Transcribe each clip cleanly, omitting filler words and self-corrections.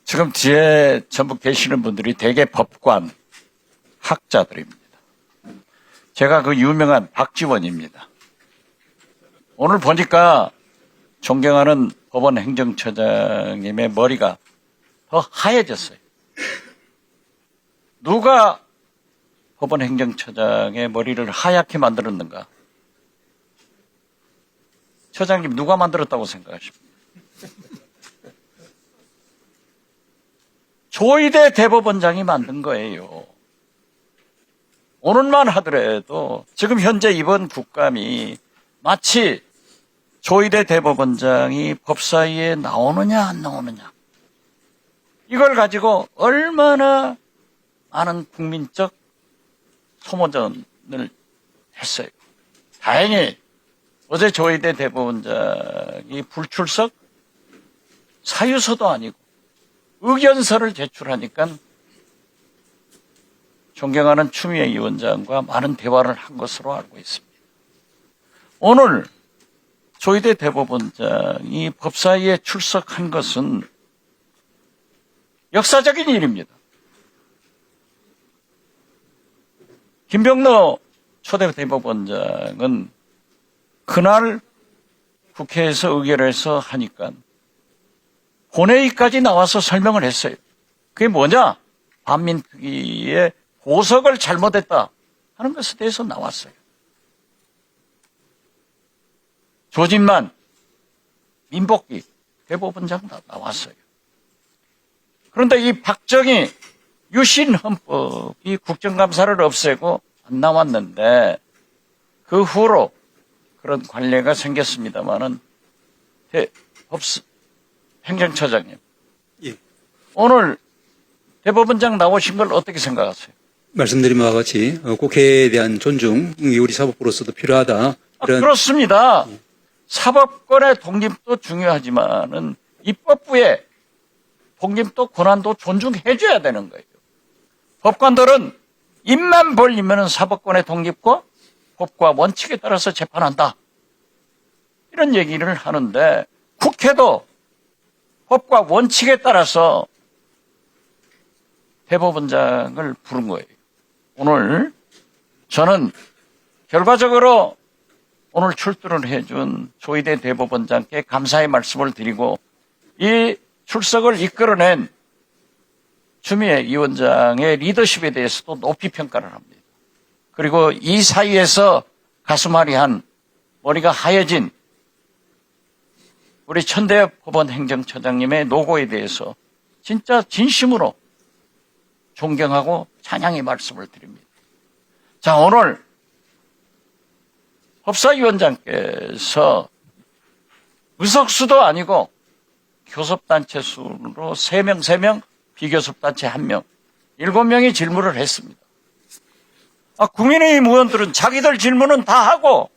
지금 뒤에 전부 계시는 분들이 대개 법관, 학자들입니다. 제가 그 유명한 박지원입니다. 오늘 보니까 존경하는 법원 행정처장님의 머리가 더 하얘졌어요. 누가 법원 행정처장의 머리를 하얗게 만들었는가? 처장님 누가 만들었다고 생각하십니까? 조희대 대법원장이 만든 거예요. 오늘만 하더라도 지금 현재 이번 국감이 마치 조희대 대법원장이 법사위에 나오느냐 안 나오느냐 이걸 가지고 얼마나 많은 국민적 소모전을 했어요. 다행히 어제 조희대 대법원장이 불출석 사유서도 아니고 의견서를 제출하니까 존경하는 추미애 위원장과 많은 대화를 한 것으로 알고 있습니다. 오늘 조희대 대법원장이 법사위에 출석한 것은 역사적인 일입니다. 김병로 초대 대법원장은 그날 국회에서 의결해서 하니까 본회의까지 나와서 설명을 했어요. 그게 뭐냐? 반민특위의 보석을 잘못했다 하는 것에 대해서 나왔어요. 조진만, 민복기 대법원장 나왔어요. 그런데 이 박정희 유신헌법이 국정감사를 없애고 안 나왔는데 그 후로 그런 관례가 생겼습니다마는 행정처장님, 예. 오늘 대법원장 나오신 걸 어떻게 생각하세요? 말씀드린 바와 같이 국회에 대한 존중, 우리 사법부로서도 필요하다. 그렇습니다. 사법권의 독립도 중요하지만은 입법부의 독립도 권한도 존중해줘야 되는 거예요. 법관들은 입만 벌리면 사법권의 독립과 법과 원칙에 따라서 재판한다. 이런 얘기를 하는데 국회도 법과 원칙에 따라서 대법원장을 부른 거예요. 오늘 저는 결과적으로 오늘 출두를 해준 조희대 대법원장께 감사의 말씀을 드리고 이 출석을 이끌어낸 추미애 위원장의 리더십에 대해서도 높이 평가를 합니다. 그리고 이 사이에서 가슴앓이한 머리가 하얘진 우리 천대엽 법원 행정처장님의 노고에 대해서 진짜 진심으로 존경하고 찬양의 말씀을 드립니다. 자, 오늘 법사위원장께서 의석수도 아니고 교섭단체 수로 3명, 비교섭단체 1명, 7명이 질문을 했습니다. 국민의힘 의원들은 자기들 질문은 다 하고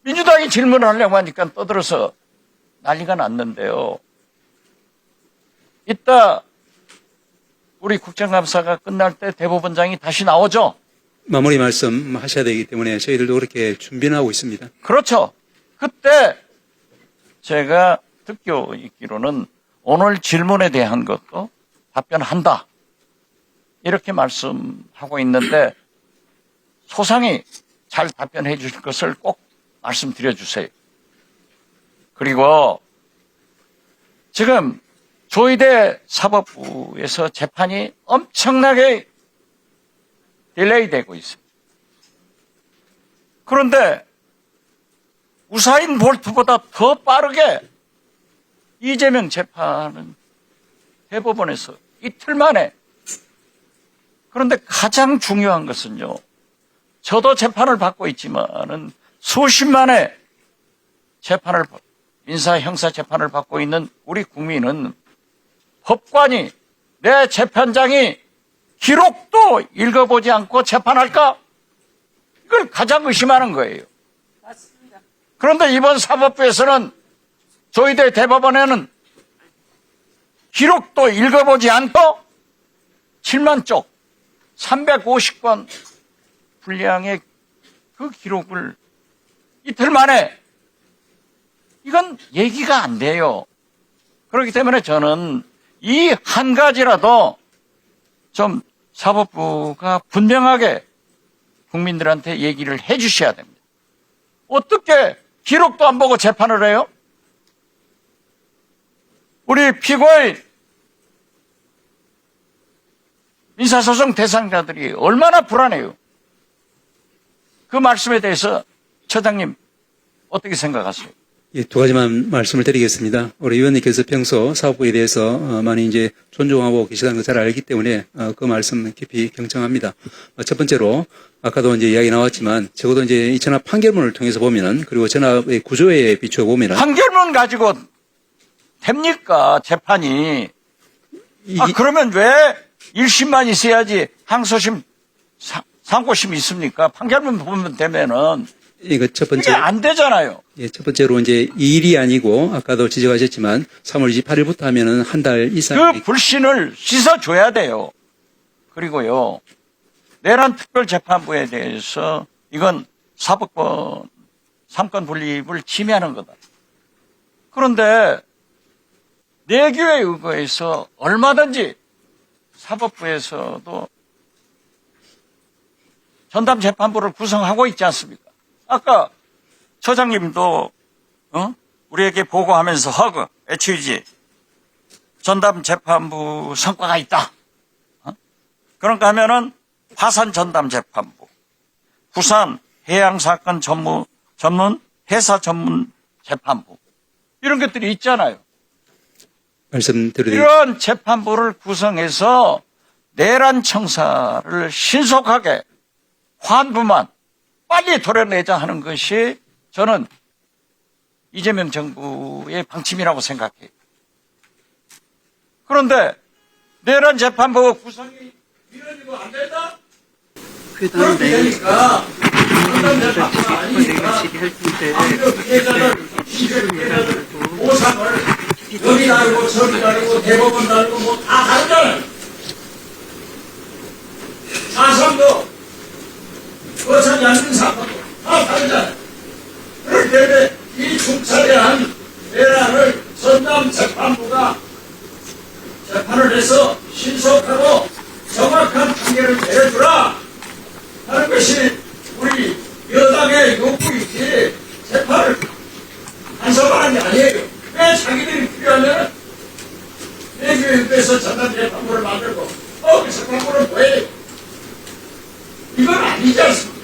민주당이 질문을 하려고 하니까 떠들어서 난리가 났는데요. 이따 우리 국정감사가 끝날 때 대법원장이 다시 나오죠? 마무리 말씀 하셔야 되기 때문에 저희들도 그렇게 준비는 하고 있습니다. 그렇죠. 그때 제가 듣고 있기로는 오늘 질문에 대한 것도 답변한다. 이렇게 말씀하고 있는데 소상히 잘 답변해 주실 것을 꼭 말씀드려 주세요. 그리고 지금 조희대 사법부에서 재판이 엄청나게 딜레이 되고 있습니다. 그런데 우사인 볼트보다 더 빠르게 이재명 재판은 대법원에서 이틀 만에. 그런데 가장 중요한 것은요. 저도 재판을 받고 있지만은 수십만의 민사 형사 재판을 받고 있는 우리 국민은 법관이 내 재판장이 기록도 읽어보지 않고 재판할까? 이걸 가장 의심하는 거예요. 맞습니다. 그런데 이번 사법부에서는 조희대 대법원에는 기록도 읽어보지 않고 7만 쪽 350건 분량의 그 기록을 이틀 만에 이건 얘기가 안 돼요. 그렇기 때문에 저는 이 한 가지라도 좀 사법부가 분명하게 국민들한테 얘기를 해 주셔야 됩니다. 어떻게 기록도 안 보고 재판을 해요? 우리 피고인 민사소송 대상자들이 얼마나 불안해요. 그 말씀에 대해서 처장님 어떻게 생각하세요? 예, 두 가지만 말씀을 드리겠습니다. 우리 위원님께서 평소 사법부에 대해서 많이 이제 존중하고 계시다는 걸 잘 알기 때문에 그 말씀 깊이 경청합니다. 첫 번째로 아까도 이제 이야기 나왔지만 적어도 이제 이 전압 판결문을 통해서 보면은 그리고 전압의 구조에 비추어 보면은 판결문 가지고 됩니까 재판이? 그러면 왜 1심만 있어야지 항소심, 상고심이 있습니까? 판결문 보면 되면은 이거 첫 번째 이게 안 되잖아요. 예, 첫 번째로 이제 2일이 아니고 아까도 지적하셨지만 3월 28일부터 하면은 한 달 이상 그 불신을 씻어줘야 돼요. 그리고요, 내란 특별재판부에 대해서 이건 사법권, 삼권 분립을 침해하는 거다. 그런데 내규에 의거해서 얼마든지 사법부에서도 전담재판부를 구성하고 있지 않습니까? 아까 처장님도 우리에게 보고하면서 허그, HUG 전담재판부 성과가 있다. 그런가 하면은 화산 전담재판부, 부산 해양사건 전문 회사 전문 재판부 이런 것들이 있잖아요. 말씀드리겠습니다. 이런 재판부를 구성해서 내란 청사를 신속하게 환부만 빨리 도려내자 하는 것이 저는 이재명 정부의 방침이라고 생각해요. 그런데 내란 재판부 구성이 이러지고 안 된다? 그다음 내일 내가 질의할 텐데 피해자를 보상을 여기 다르고 저기 다르고 대법원 다르고 뭐 다 다르잖아요. 사상도 거창 양승 사건도 다 다르잖아요. 그렇기 때문에 이 중차대한 내란을 전담재판부가 재판을 해서 신속하고 정확한 판결을 내려주라 하는 것이 우리 여당의 요구이지 재판을 간섭하는 게 아니에요. 왜 자기들이 필요하면 내교육에서 전담재판부를 만들고 그 재판부는 뭐예요? 이건 아니지 않습니까?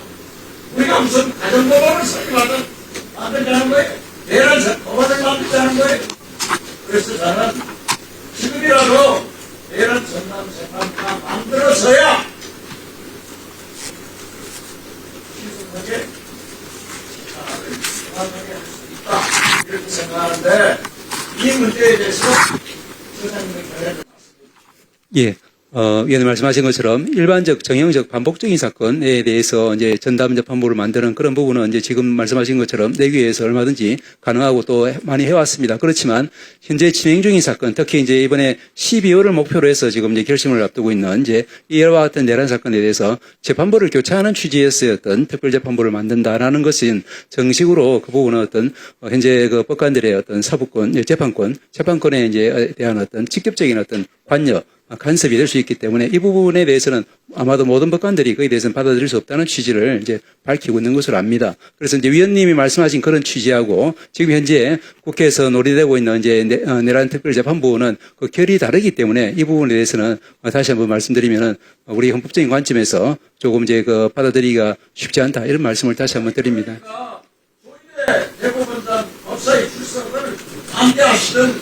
우리가 무슨 가정법원을 만들자는 거예요? 내란 법원을 만들자는 거예요? 그래서 저는 지금이라도 내란 전담재판부가 만들어서야 신속하게 재판을 정확하게 할 수 있다 이렇게 생각하는데 이 문제에 대해서 소장님의 견해를 예. 위원님 말씀하신 것처럼 일반적 정형적 반복적인 사건에 대해서 이제 전담재판부를 만드는 그런 부분은 이제 지금 말씀하신 것처럼 내규에서 얼마든지 가능하고 또 많이 해왔습니다. 그렇지만 현재 진행 중인 사건, 특히 이제 이번에 12월을 목표로 해서 지금 이제 결심을 앞두고 있는 이제 이와 같은 내란 사건에 대해서 재판부를 교체하는 취지에서의 어떤 특별재판부를 만든다라는 것은 정식으로 그 부분은 어떤 현재 그 법관들의 어떤 사법권, 재판권에 이제 대한 어떤 직접적인 어떤 관여 간섭이 될 수 있기 때문에 이 부분에 대해서는 아마도 모든 법관들이 거기에 대해서는 받아들일 수 없다는 취지를 이제 밝히고 있는 것으로 압니다. 그래서 이제 위원님이 말씀하신 그런 취지하고 지금 현재 국회에서 논의되고 있는 이제 내란 특별재판부는 그 결이 다르기 때문에 이 부분에 대해서는 다시 한번 말씀드리면은 우리 헌법적인 관점에서 조금 이제 그 받아들이기가 쉽지 않다 이런 말씀을 다시 한번 드립니다. 조인의 대법원장 법사위 출석을 반대하시던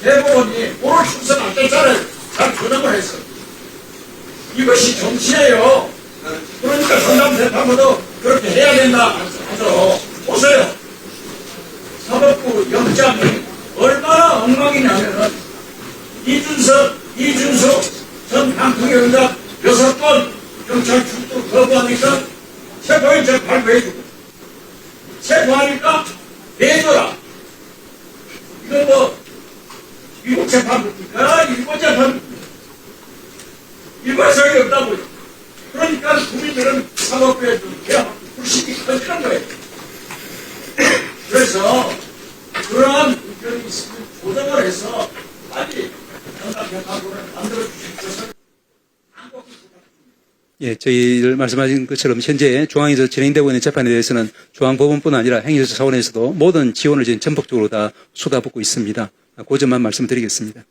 대법원이 오늘 출석 안 됐잖아요. 잘 조정을 했어. 이것이 정치예요. 그러니까 전담재판부도 그렇게 해야 된다 하죠. 보세요. 사법부 영장이 얼마나 엉망이냐면은 이준석 전 강풍의 의장 6번 경찰 출두 거부하니까 체포영장 발부해주고 체포하니까 내줘라. 이건 뭐 미국 재판부입니까? 일본 재판부입니까? 일본 적이 없다고요. 그러니까 국민들은 사법부에 불신이 커지는 거예요. 그래서 그러한 지점이 있으면 조정을 해서 빨리 정상경감으로 만들어 주십시오. 예, 저희들 말씀하신 것처럼 현재 중앙에서 진행되고 있는 재판에 대해서는 중앙법원뿐 아니라 행정처 차원에서도 모든 지원을 지금 전폭적으로 다 쏟아붓고 있습니다. 그 점만 말씀드리겠습니다.